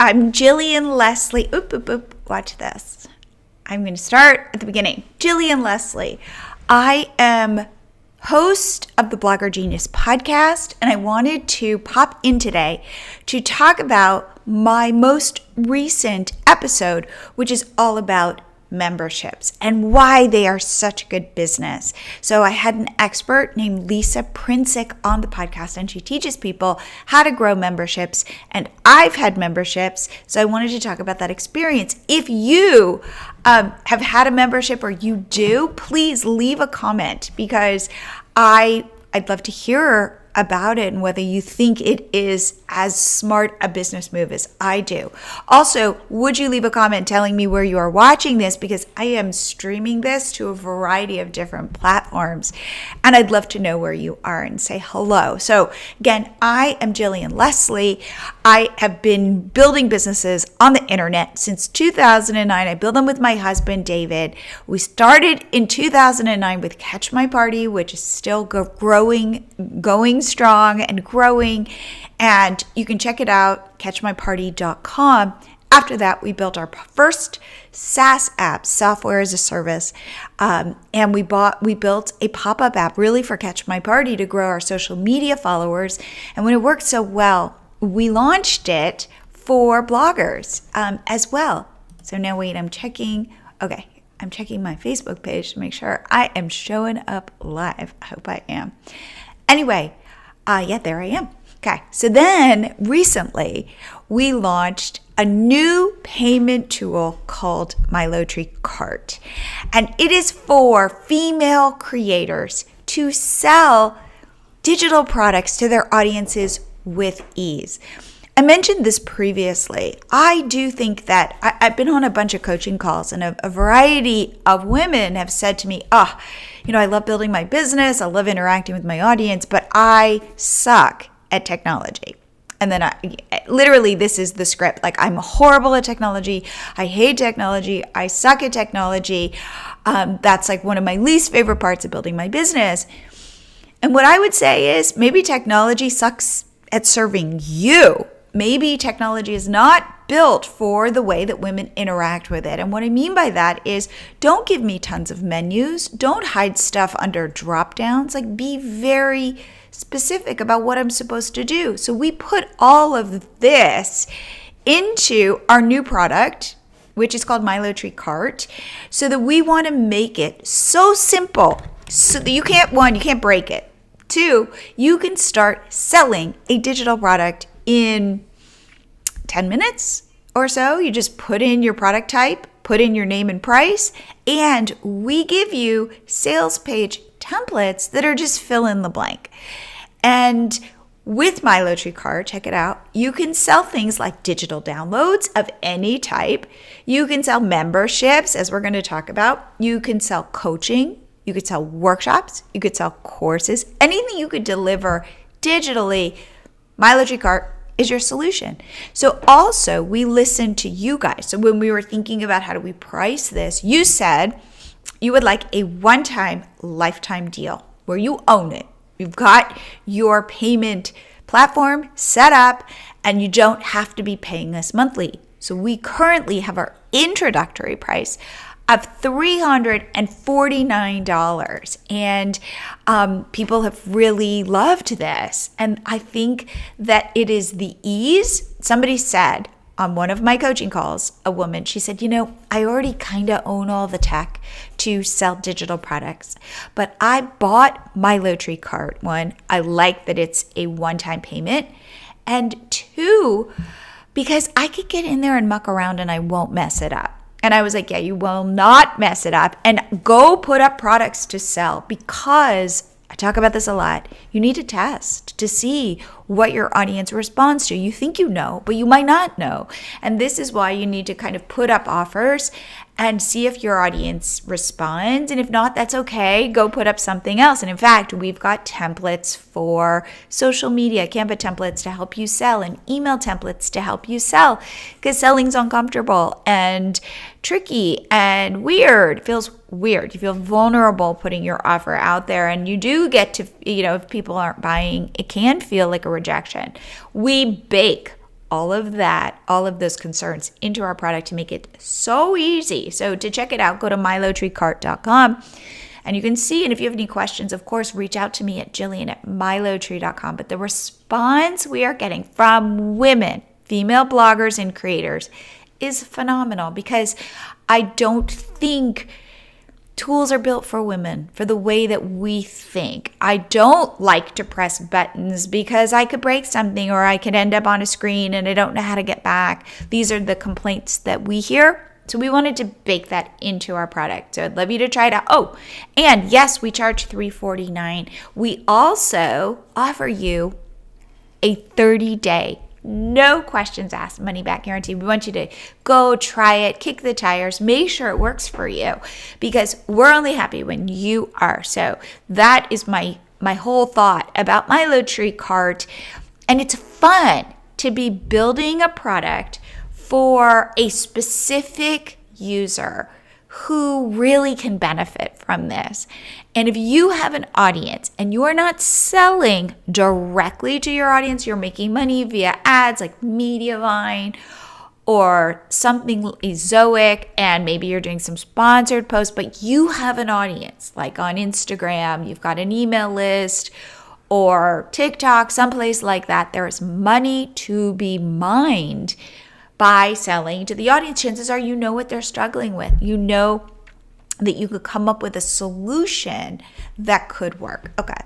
I'm Jillian Leslie. Watch this. I'm going to start at the beginning. Jillian Leslie. I am host of the Blogger Genius podcast, and I wanted to pop in today to talk about my most recent episode, which is all about memberships and why they are such a good business. So I had an expert named Lisa Princik on the podcast, and she teaches people how to grow memberships, and I've had memberships, so I wanted to talk about that experience. If you have had a membership or you do, please leave a comment, because I'd love to hear about it and whether you think it is as smart a business move as I do. Also, would you leave a comment telling me where you are watching this, because I am streaming this to a variety of different platforms, and I'd love to know where you are and say hello. So again, I am Jillian Leslie. I have been building businesses on the internet since 2009. I built them with my husband, David. We started in 2009 with Catch My Party, which is still going strong and growing, and you can check it out, catchmyparty.com. After that, we built our first SaaS app, software as a service, and we built a pop-up app really for Catch My Party to grow our social media followers. And when it worked so well, we launched it for bloggers as well. So now wait, I'm checking my Facebook page to make sure I am showing up live. I hope I am. Anyway, there I am. Okay, so then recently we launched a new payment tool called MiloTree Cart, and it is for female creators to sell digital products to their audiences with ease. I mentioned this previously. I do think that I've been on a bunch of coaching calls, and a variety of women have said to me, I love building my business, I love interacting with my audience, but I suck at technology. And then literally this is the script. Like, I'm horrible at technology. I hate technology. I suck at technology. That's like one of my least favorite parts of building my business. And what I would say is maybe technology sucks at serving you. Maybe technology is not built for the way that women interact with it. And what I mean by that is, don't give me tons of menus. Don't hide stuff under drop downs. Like, be very specific about what I'm supposed to do. So we put all of this into our new product, which is called MiloTree Cart, so that we want to make it so simple so that you can't break it. 2, you can start selling a digital product in 10 minutes or so. You just put in your product type, put in your name and price, and we give you sales page templates that are just fill in the blank. And with MiloTree Cart, check it out, you can sell things like digital downloads of any type. You can sell memberships, as we're going to talk about. You can sell coaching. You could sell workshops. You could sell courses. Anything you could deliver digitally, MiloTree Cart is your solution. So also, we listened to you guys. So when we were thinking about how do we price this, you said you would like a one-time lifetime deal where you own it. You've got your payment platform set up, and you don't have to be paying us monthly. So we currently have our introductory price of $349, and people have really loved this. And I think that it is the ease. Somebody said on one of my coaching calls, a woman, she said, I already kind of own all the tech to sell digital products, but I bought MiloTree Cart. 1, I like that it's a one-time payment, and 2, because I could get in there and muck around and I won't mess it up. And I was like, yeah, you will not mess it up, and go put up products to sell, because I talk about this a lot. You need to test to see what your audience responds to. You think you know, but you might not know. And this is why you need to kind of put up offers and see if your audience responds. And if not, that's okay. Go put up something else. And in fact, we've got templates for social media, Canva templates to help you sell, and email templates to help you sell, because selling's uncomfortable and tricky and weird. It feels weird. You feel vulnerable putting your offer out there, and you do get to, if people aren't buying, it can feel like a rejection. We bake all of that, all of those concerns into our product to make it so easy. So to check it out, go to milotreecart.com and you can see. And if you have any questions, of course, reach out to me at Jillian@milotree.com. But the response we are getting from women, female bloggers and creators is phenomenal, because I don't think tools are built for women for the way that we think. I don't like to press buttons because I could break something or I could end up on a screen and I don't know how to get back. These are the complaints that we hear. So we wanted to bake that into our product. So I'd love you to try it out. Oh, and yes, we charge $349. We also offer you a 30-day, no questions asked, money back guarantee. We want you to go try it, kick the tires, make sure it works for you, because we're only happy when you are. So that is my whole thought about Milo Tree Cart. And it's fun to be building a product for a specific user who really can benefit from this. And if you have an audience and you are not selling directly to your audience, you're making money via ads like Mediavine or something ezoic, and maybe you're doing some sponsored posts, but you have an audience like on Instagram, you've got an email list, or TikTok, someplace like that, there is money to be mined by selling to the audience. Chances are you know what they're struggling with. You know that you could come up with a solution that could work. Okay.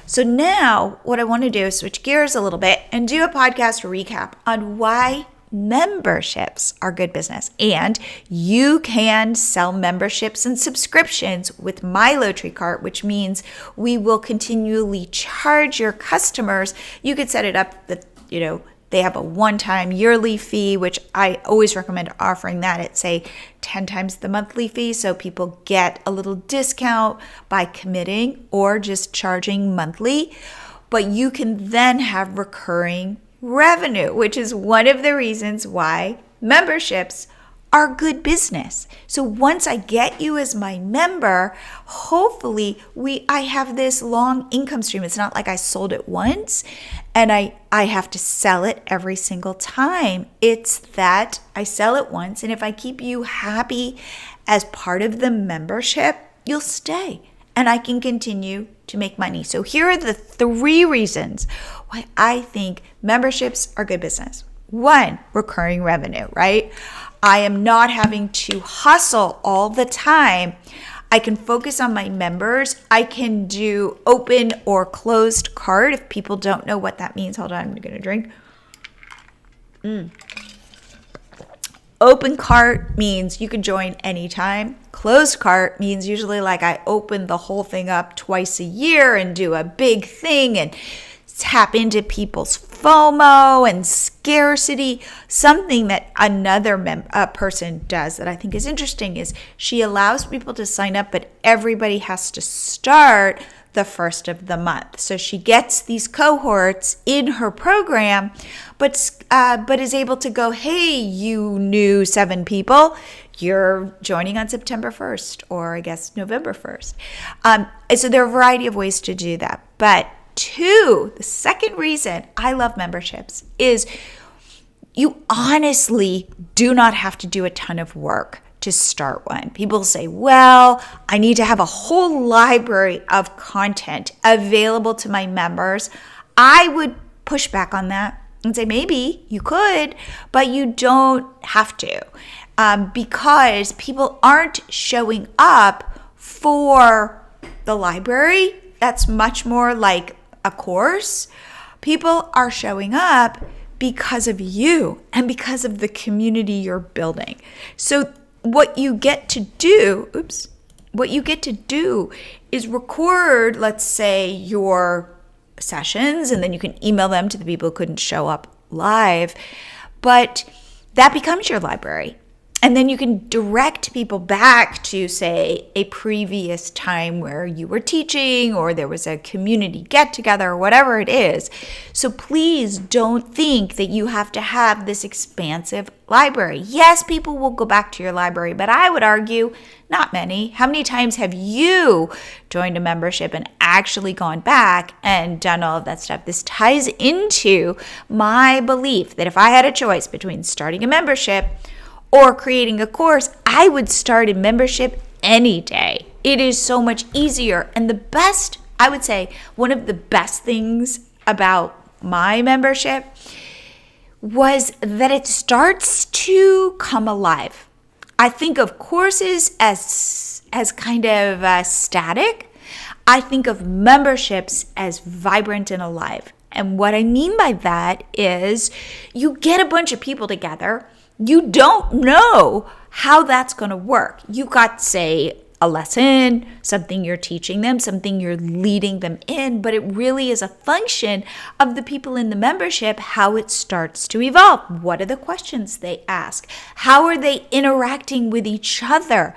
So now what I want to do is switch gears a little bit and do a podcast recap on why memberships are good business. And you can sell memberships and subscriptions with Milo Tree Cart, which means we will continually charge your customers. You could set it up that, they have a one-time yearly fee, which I always recommend offering that at, say, 10 times the monthly fee, so people get a little discount by committing or just charging monthly. But you can then have recurring revenue, which is one of the reasons why memberships are good business. So once I get you as my member, hopefully I have this long income stream. It's not like I sold it once and I have to sell it every single time. It's that I sell it once, and if I keep you happy as part of the membership, you'll stay and I can continue to make money. So here are the 3 reasons why I think memberships are good business. 1, recurring revenue, right? I am not having to hustle all the time. I can focus on my members. I can do open or closed cart. If people don't know what that means, hold on, I'm going to drink. Open cart means you can join anytime. Closed cart means usually like I open the whole thing up twice a year and do a big thing and tap into people's FOMO and scarcity. Something that another person does that I think is interesting is she allows people to sign up, but everybody has to start the first of the month. So she gets these cohorts in her program, but is able to go, hey, you new 7 people, you're joining on September 1st, or I guess November 1st. So there are a variety of ways to do that. But 2, the second reason I love memberships is you honestly do not have to do a ton of work to start one. People say, well, I need to have a whole library of content available to my members. I would push back on that and say, maybe you could, but you don't have to, because people aren't showing up for the library. That's much more like a course. People are showing up because of you and because of the community you're building. So what you get to do is record, let's say, your sessions, and then you can email them to the people who couldn't show up live. But that becomes your library. And then you can direct people back to, say, a previous time where you were teaching or there was a community get-together or whatever it is. So please don't think that you have to have this expansive library. Yes, people will go back to your library, but I would argue not many. How many times have you joined a membership and actually gone back and done all of that stuff? This ties into my belief that if I had a choice between starting a membership or creating a course, I would start a membership any day. It is so much easier. And the best, I would say, one of the best things about my membership was that it starts to come alive. I think of courses as kind of static. I think of memberships as vibrant and alive. And what I mean by that is you get a bunch of people together. You don't know how that's going to work. You got, say, a lesson, something you're teaching them, something you're leading them in, but it really is a function of the people in the membership, how it starts to evolve. What are the questions they ask? How are they interacting with each other?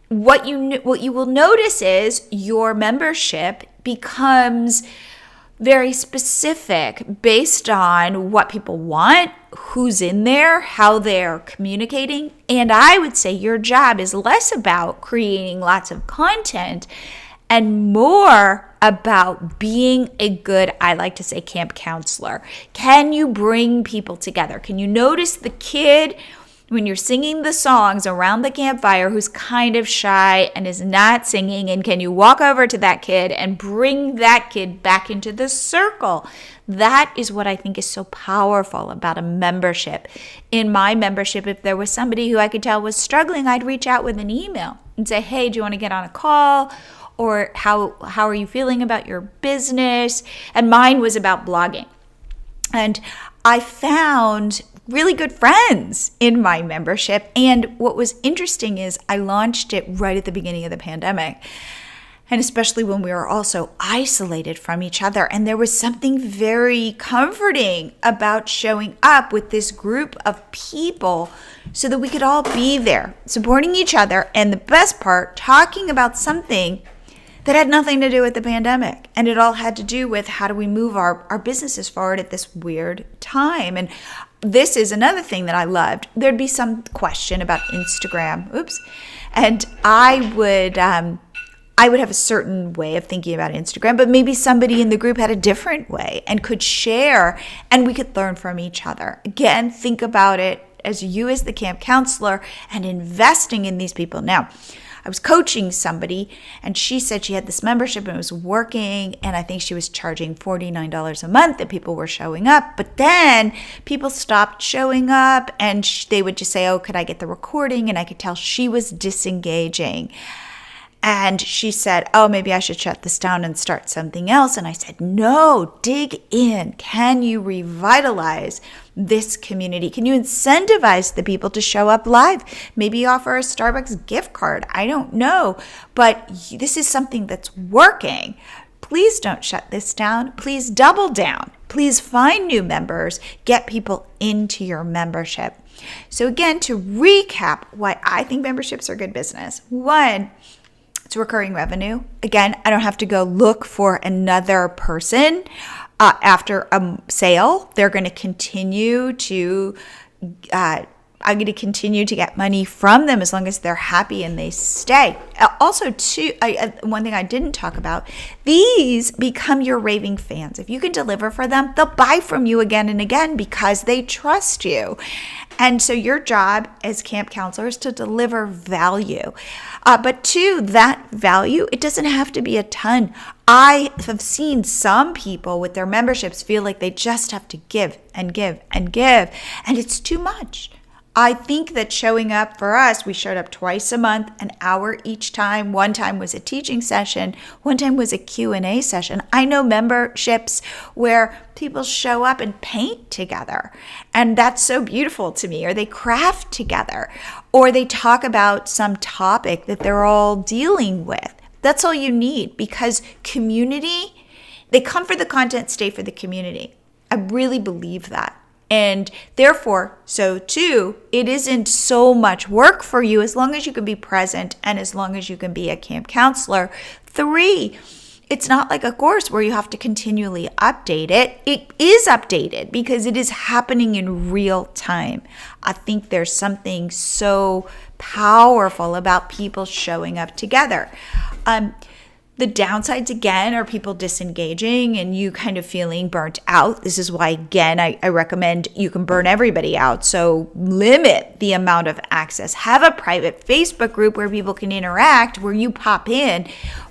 What you will notice is your membership becomes very specific based on what people want, who's in there, how they're communicating. And I would say your job is less about creating lots of content and more about being a good, I like to say, camp counselor. Can you bring people together? Can you notice the kid when you're singing the songs around the campfire who's kind of shy and is not singing, and can you walk over to that kid and bring that kid back into the circle? That is what I think is so powerful about a membership. In my membership, if there was somebody who I could tell was struggling, I'd reach out with an email and say, hey, do you want to get on a call? Or how are you feeling about your business? And mine was about blogging. And I found really good friends in my membership. And what was interesting is I launched it right at the beginning of the pandemic. And especially when we were also isolated from each other. And there was something very comforting about showing up with this group of people so that we could all be there, supporting each other. And the best part, talking about something that had nothing to do with the pandemic. And it all had to do with how do we move our businesses forward at this weird time. And this is another thing that I loved. There'd be some question about Instagram. And I would have a certain way of thinking about Instagram, but maybe somebody in the group had a different way and could share, and we could learn from each other. Again, think about it as you as the camp counselor and investing in these people. Now, I was coaching somebody and she said she had this membership and it was working, and I think she was charging $49 a month and people were showing up, but then people stopped showing up and they would just say, oh, could I get the recording? And I could tell she was disengaging. And she said, oh, maybe I should shut this down and start something else. And I said, no, dig in. Can you revitalize this community? Can you incentivize the people to show up live? Maybe offer a Starbucks gift card. I don't know. But this is something that's working. Please don't shut this down. Please double down. Please find new members. Get people into your membership. So again, to recap why I think memberships are good business. One, it's recurring revenue. Again, I don't have to go look for another person after a sale. They're going to continue to, I'm going to continue to get money from them as long as they're happy and they stay. Also, one thing I didn't talk about, these become your raving fans. If you can deliver for them, they'll buy from you again and again because they trust you. And so your job as camp counselor is to deliver value. But to that value, it doesn't have to be a ton. I have seen some people with their memberships feel like they just have to give and give and give, and it's too much. I think that showing up for us, we showed up twice a month, an hour each time. One time was a teaching session. One time was a Q&A session. I know memberships where people show up and paint together, and that's so beautiful to me. Or they craft together, or they talk about some topic that they're all dealing with. That's all you need, because community, they come for the content, stay for the community. I really believe that. And therefore, so too, it isn't so much work for you as long as you can be present and as long as you can be a camp counselor. 3, it's not like a course where you have to continually update it. It is updated because it is happening in real time. I think there's something so powerful about people showing up together. The downsides, again, are people disengaging and you kind of feeling burnt out. This is why, again, I recommend you can burn everybody out. So limit the amount of access. Have a private Facebook group where people can interact, where you pop in,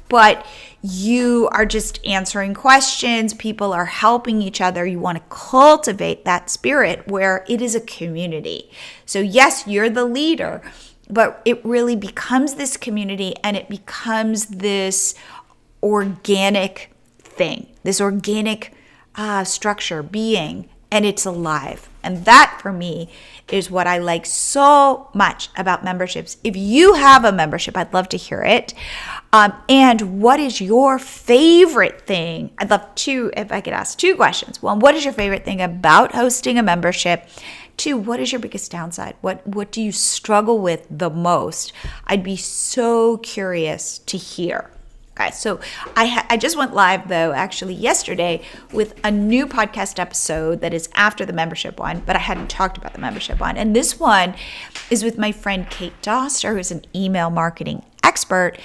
but you are just answering questions. People are helping each other. You want to cultivate that spirit where it is a community. So yes, you're the leader, but it really becomes this community and it becomes this organic thing, this organic structure, being, and it's alive. And that for me is what I like so much about memberships. If you have a membership, I'd love to hear it. And what is your favorite thing? I'd love to, if I could ask 2 questions. 1, what is your favorite thing about hosting a membership? 2, what is your biggest downside? What do you struggle with the most? I'd be so curious to hear. Okay, so I just went live, though, actually yesterday with a new podcast episode that is after the membership one, but I hadn't talked about the membership one. And this one is with my friend Kate Doster, who's an email marketing expert,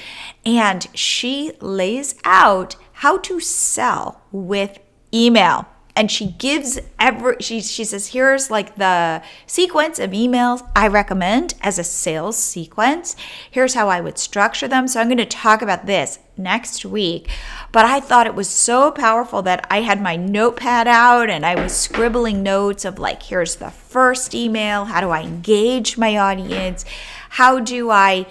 and she lays out how to sell with email. And she gives she says, here's like the sequence of emails I recommend as a sales sequence. Here's how I would structure them. So I'm going to talk about this next week. But I thought it was so powerful that I had my notepad out and I was scribbling notes of like, here's the first email. How do I engage my audience? How do I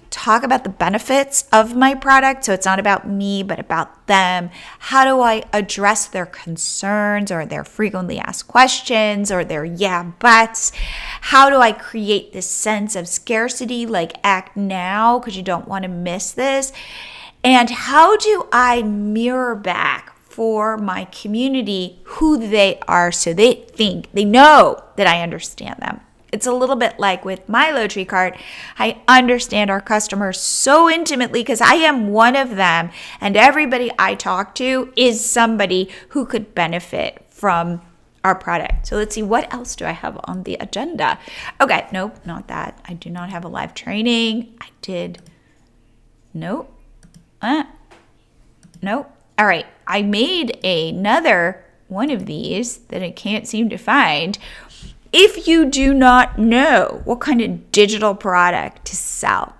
talk about the benefits of my product? So it's not about me, but about them. How do I address their concerns or their frequently asked questions or their yeah buts? How do I create this sense of scarcity, like act now because you don't want to miss this? And how do I mirror back for my community who they are so they know that I understand them? It's a little bit like with my Low Tree Cart. I understand our customers so intimately because I am one of them, and everybody I talk to is somebody who could benefit from our product. So let's see, what else do I have on the agenda? Okay, nope, not that. I do not have a live training. I did. Nope. Nope. All right, I made another one of these that I can't seem to find. If you do not know what kind of digital product to sell,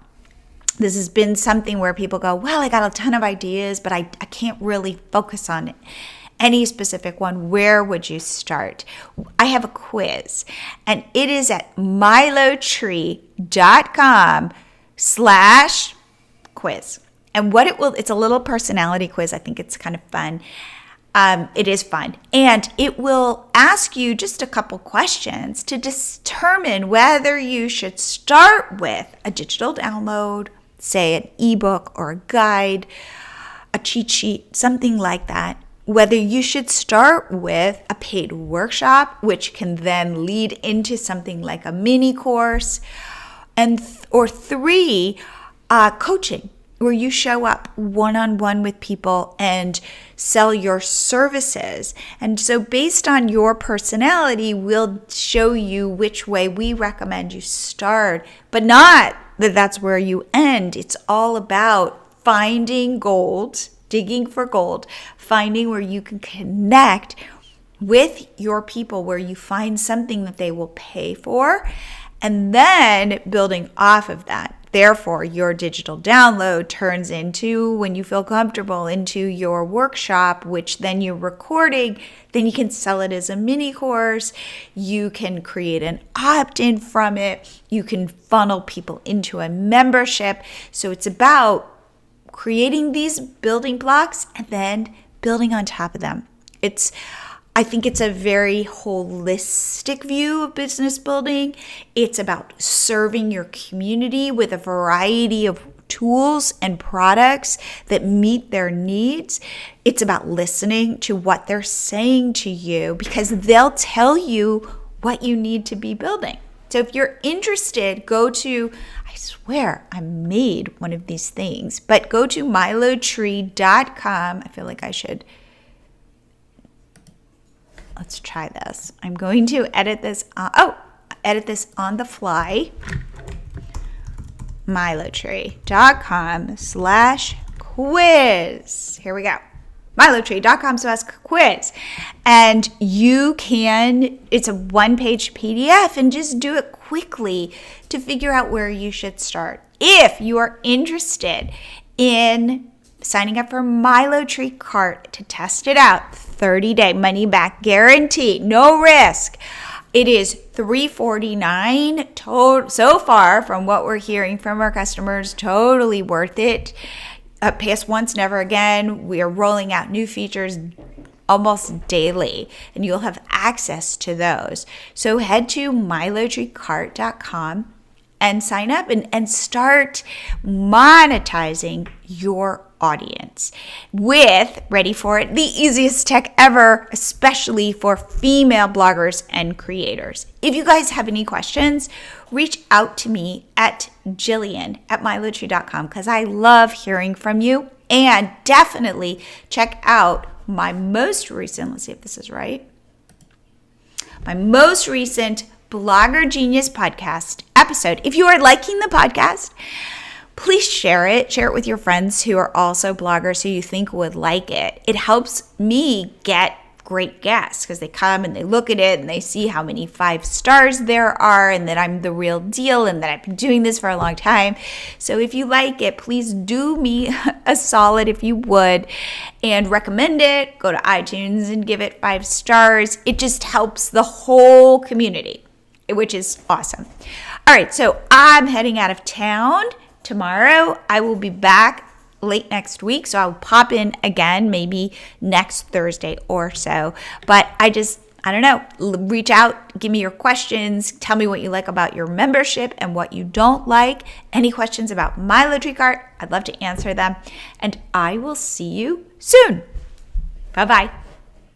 this has been something where people go, well, I got a ton of ideas, but I can't really focus on any specific one. Where would you start? I have a quiz, and it is at milowtree.com/quiz. And what it's a little personality quiz. I think it's kind of fun. It is fun. And it will ask you just a couple questions to determine whether you should start with a digital download, say an ebook or a guide, a cheat sheet, something like that. Whether you should start with a paid workshop, which can then lead into something like a mini course, or 3, coaching, where you show up one-on-one with people and sell your services. And so based on your personality, we'll show you which way we recommend you start, but not that that's where you end. It's all about finding gold, digging for gold, finding where you can connect with your people, where you find something that they will pay for, and then building off of that. Therefore, your digital download turns into, when you feel comfortable, into your workshop, which then you're recording. Then you can sell it as a mini course. You can create an opt-in from it. You can funnel people into a membership. So it's about creating these building blocks and then building on top of them. I think it's a very holistic view of business building. It's about serving your community with a variety of tools and products that meet their needs. It's about listening to what they're saying to you, because they'll tell you what you need to be building. So if you're interested, go to, I swear I made one of these things, but go to milotree.com. I feel like I should. Let's try this. I'm going to edit this. Edit this on the fly. milotree.com/quiz. Here we go. milotree.com/quiz. And you can, it's a one-page PDF, and just do it quickly to figure out where you should start. If you are interested in signing up for MiloTree Cart to test it out, 30-day money-back guarantee, no risk. It is $349 so far from what we're hearing from our customers. Totally worth it. Pay us once, never again. We are rolling out new features almost daily, and you'll have access to those. So head to milotreecart.com and sign up and start monetizing your audience with, ready for it, the easiest tech ever, especially for female bloggers and creators. If you guys have any questions, reach out to me at Jillian@milotree.com, because I love hearing from you. And definitely check out my most recent, let's see if this is right, my most recent Blogger Genius podcast episode. If you are liking the podcast, please share it. Share it with your friends who are also bloggers who you think would like it. It helps me get great guests, because they come and they look at it and they see how many 5 stars there are, and that I'm the real deal, and that I've been doing this for a long time. So if you like it, please do me a solid if you would, and recommend it. Go to iTunes and give it 5 stars. It just helps the whole community, which is awesome. All right, so I'm heading out of town tomorrow. I will be back late next week, so I'll pop in again maybe next Thursday or so. But I don't know, reach out, give me your questions, tell me what you like about your membership and what you don't like. Any questions about MiloTree Cart, I'd love to answer them. And I will see you soon. Bye-bye.